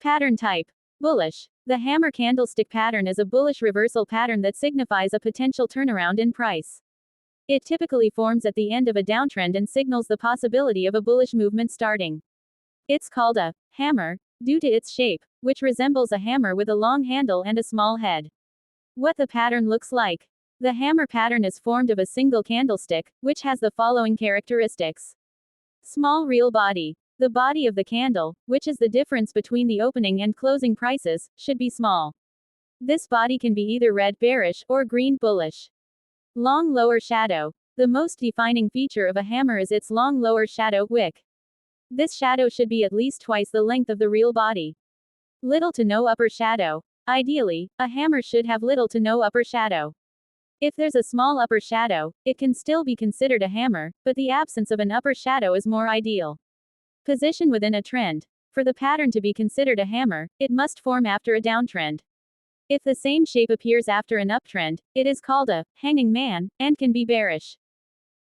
Pattern type. Bullish. The hammer candlestick pattern is a bullish reversal pattern that signifies a potential turnaround in price. It typically forms at the end of a downtrend and signals the possibility of a bullish movement starting. It's called a hammer due to its shape, which resembles a hammer with a long handle and a small head. What the pattern looks like. The hammer pattern is formed of a single candlestick, which has the following characteristics. Small real body. The body of the candle, which is the difference between the opening and closing prices, should be small. This body can be either red bearish or green bullish. Long lower shadow. The most defining feature of a hammer is its long lower shadow wick. This shadow should be at least twice the length of the real body. Little to no upper shadow. Ideally, a hammer should have little to no upper shadow. If there's a small upper shadow, it can still be considered a hammer, but the absence of an upper shadow is more ideal. Position within a trend. For the pattern to be considered a hammer, it must form after a downtrend. If the same shape appears after an uptrend, it is called a hanging man, and can be bearish.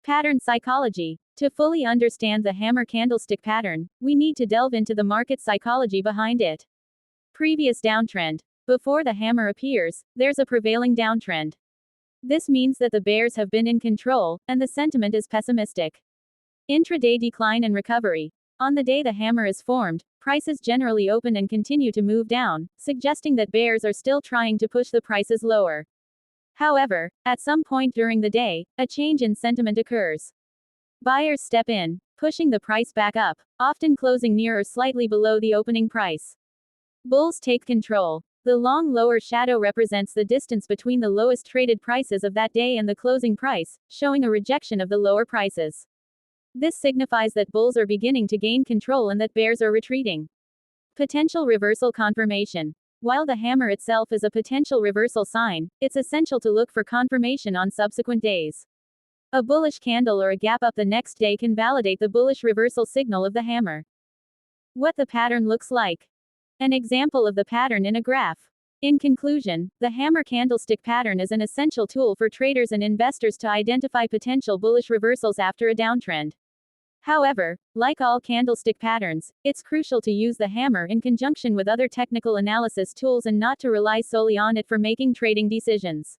Pattern psychology. To fully understand the hammer candlestick pattern, we need to delve into the market psychology behind it. Previous downtrend. Before the hammer appears, there's a prevailing downtrend. This means that the bears have been in control, and the sentiment is pessimistic. Intraday decline and recovery. On the day the hammer is formed, prices generally open and continue to move down, suggesting that bears are still trying to push the prices lower. However, at some point during the day, a change in sentiment occurs. Buyers step in, pushing the price back up, often closing near or slightly below the opening price. Bulls take control. The long lower shadow represents the distance between the lowest traded prices of that day and the closing price, showing a rejection of the lower prices. This signifies that bulls are beginning to gain control and that bears are retreating. Potential reversal confirmation. While the hammer itself is a potential reversal sign, it's essential to look for confirmation on subsequent days. A bullish candle or a gap up the next day can validate the bullish reversal signal of the hammer. What the pattern looks like. An example of the pattern in a graph. In conclusion, the hammer candlestick pattern is an essential tool for traders and investors to identify potential bullish reversals after a downtrend. However, like all candlestick patterns, it's crucial to use the hammer in conjunction with other technical analysis tools and not to rely solely on it for making trading decisions.